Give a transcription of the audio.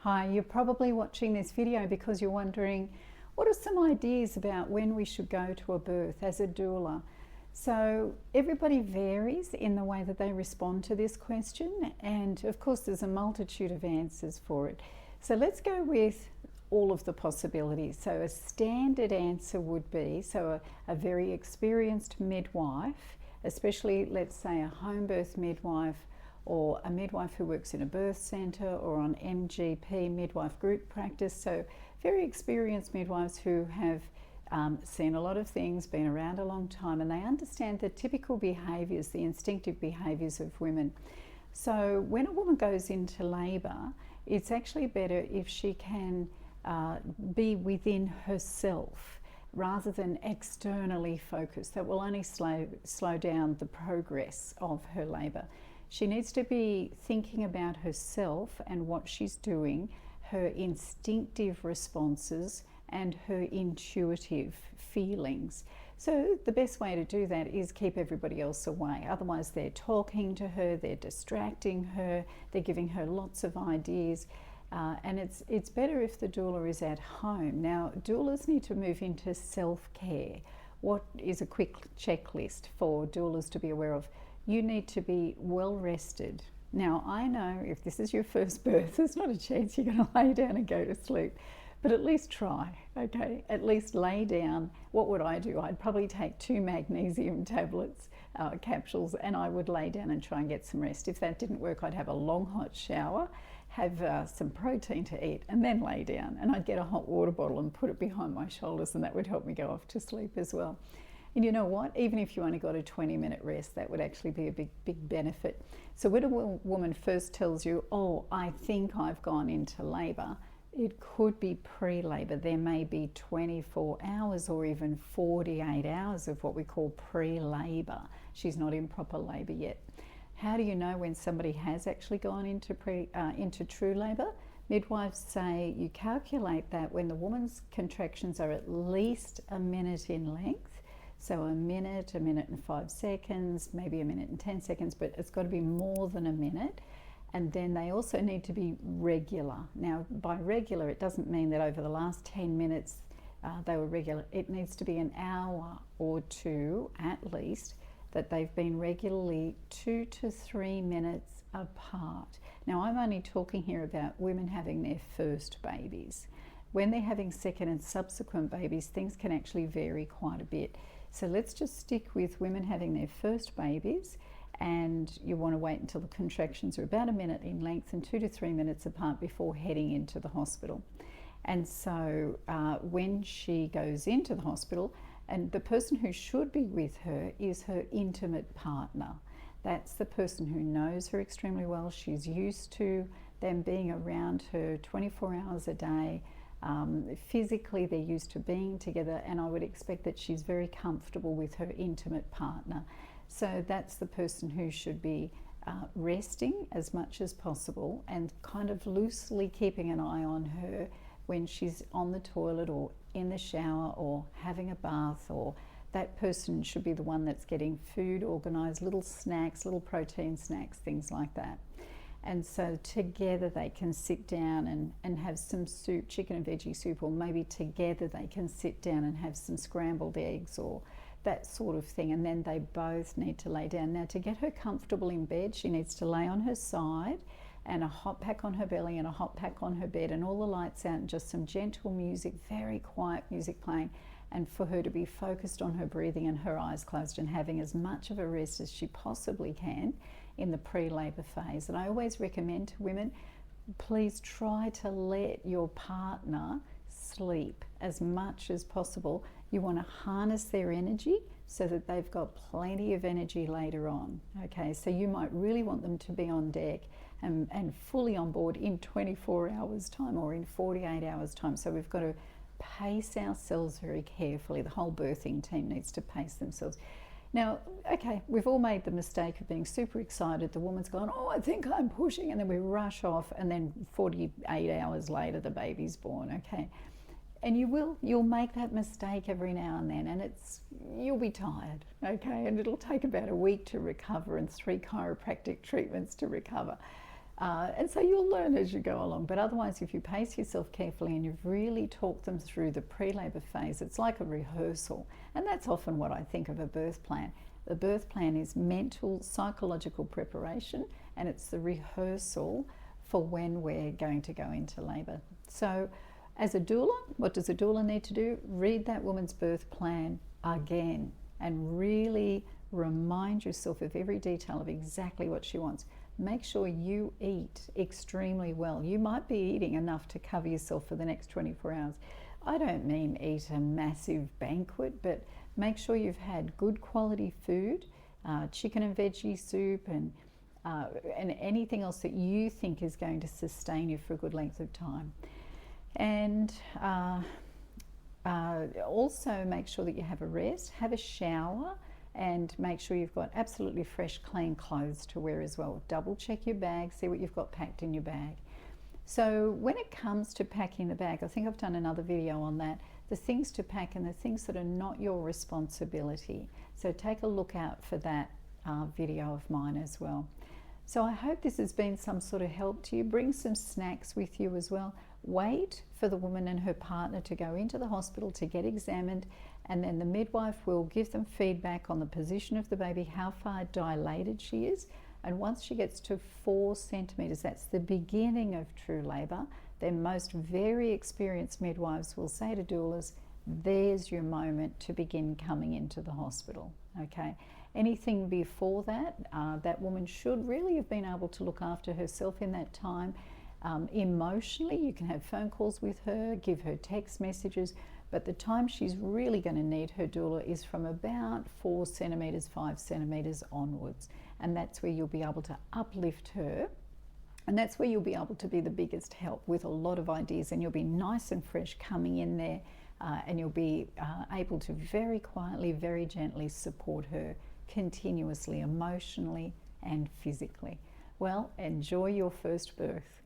Hi, you're probably watching this video because you're wondering what are some ideas about when we should go to a birth as a doula. So everybody varies in the way that they respond to this question, and of course there's a multitude of answers for it. So let's go with all of the possibilities. So a standard answer would be, a very experienced midwife, especially let's say a home birth midwife or a midwife who works in a birth centre or on MGP, midwife group practice. So very experienced midwives who have seen a lot of things, been around a long time, and they understand the typical behaviours, the instinctive behaviours of women. So when a woman goes into labour, it's actually better if she can be within herself rather than externally focused. That will only slow down the progress of her labour. She needs to be thinking about herself and what she's doing, her instinctive responses and her intuitive feelings. So the best way to do that is keep everybody else away. Otherwise they're talking to her, they're distracting her, they're giving her lots of ideas. And it's better if the doula is at home. Now, doulas need to move into self-care. What is a quick checklist for doulas to be aware of? You need to be well rested. Now, I know if this is your first birth, there's not a chance you're going to lay down and go to sleep, but at least try, okay? At least lay down. What would I do? I'd probably take 2 magnesium tablets, capsules, and I would lay down and try and get some rest. If that didn't work, I'd have a long hot shower, have some protein to eat, and then lay down. And I'd get a hot water bottle and put it behind my shoulders, and that would help me go off to sleep as well. And you know what? Even if you only got a 20-minute rest, that would actually be a big benefit. So when a woman first tells you, oh, I think I've gone into labour, it could be pre-labour. There may be 24 hours or even 48 hours of what we call pre-labour. She's not in proper labour yet. How do you know when somebody has actually gone into true labour? Midwives say you calculate that when the woman's contractions are at least a minute in length. So a minute and 5 seconds, maybe a minute and 10 seconds, but it's got to be more than a minute. And then they also need to be regular. Now, by regular, it doesn't mean that over the last 10 minutes they were regular. It needs to be an hour or 2 at least that they've been regularly 2 to 3 minutes apart. Now, I'm only talking here about women having their first babies. When they're having second and subsequent babies, things can actually vary quite a bit. So let's just stick with women having their first babies, and you want to wait until the contractions are about a minute in length and 2 to 3 minutes apart before heading into the hospital. And so when she goes into the hospital, and the person who should be with her is her intimate partner. That's the person who knows her extremely well. She's used to them being around her 24 hours a day. Physically they're used to being together, and I would expect that she's very comfortable with her intimate partner. So that's the person who should be resting as much as possible and kind of loosely keeping an eye on her when she's on the toilet or in the shower or having a bath. Or that person should be the one that's getting food organised, little snacks, little protein snacks, things like that. And so together they can sit down and have some soup, chicken and veggie soup, or maybe together they can sit down and have some scrambled eggs or that sort of thing. And then they both need to lay down. Now, to get her comfortable in bed, she needs to lay on her side and a hot pack on her belly and a hot pack on her bed, and all the lights out and just some gentle music, very quiet music playing, and for her to be focused on her breathing and her eyes closed and having as much of a rest as she possibly can in the pre-labour phase. And I always recommend to women, please try to let your partner sleep as much as possible. You want to harness their energy so that they've got plenty of energy later on. Okay, so you might really want them to be on deck and fully on board in 24 hours time or in 48 hours time. So we've got to pace ourselves very carefully. The whole birthing team needs to pace themselves. Now, okay, we've all made the mistake of being super excited. The woman's gone, oh, I think I'm pushing, and then we rush off, and then 48 hours later the baby's born. Okay, and you'll make that mistake every now and then, and you'll be tired, okay, and it'll take about a week to recover and 3 chiropractic treatments to recover. And so you'll learn as you go along. But otherwise, if you pace yourself carefully and you've really talked them through the pre-labour phase, it's like a rehearsal. And that's often what I think of a birth plan. The birth plan is mental, psychological preparation, and it's the rehearsal for when we're going to go into labour. So as a doula, what does a doula need to do? Read that woman's birth plan again and really remind yourself of every detail of exactly what she wants. Make sure you eat extremely well. You might be eating enough to cover yourself for the next 24 hours. I don't mean eat a massive banquet, but make sure you've had good quality food, chicken and veggie soup, and anything else that you think is going to sustain you for a good length of time. And also make sure that you have a rest, have a shower, and make sure you've got absolutely fresh, clean clothes to wear as well. Double check your bag, see what you've got packed in your bag. So when it comes to packing the bag, I think I've done another video on that, the things to pack and the things that are not your responsibility. So take a look out for that video of mine as well. So I hope this has been some sort of help to you. Bring some snacks with you as well. Wait for the woman and her partner to go into the hospital to get examined, and then the midwife will give them feedback on the position of the baby, how far dilated she is. And once she gets to 4 centimetres, that's the beginning of true labour, then most very experienced midwives will say to doulas, there's your moment to begin coming into the hospital, okay? Anything before that, that woman should really have been able to look after herself in that time. Emotionally, you can have phone calls with her, give her text messages, but the time she's really going to need her doula is from about 4 centimetres, 5 centimetres onwards. And that's where you'll be able to uplift her. And that's where you'll be able to be the biggest help with a lot of ideas, and you'll be nice and fresh coming in there, and you'll be able to very quietly, very gently support her continuously, emotionally and physically. Well, enjoy your first birth.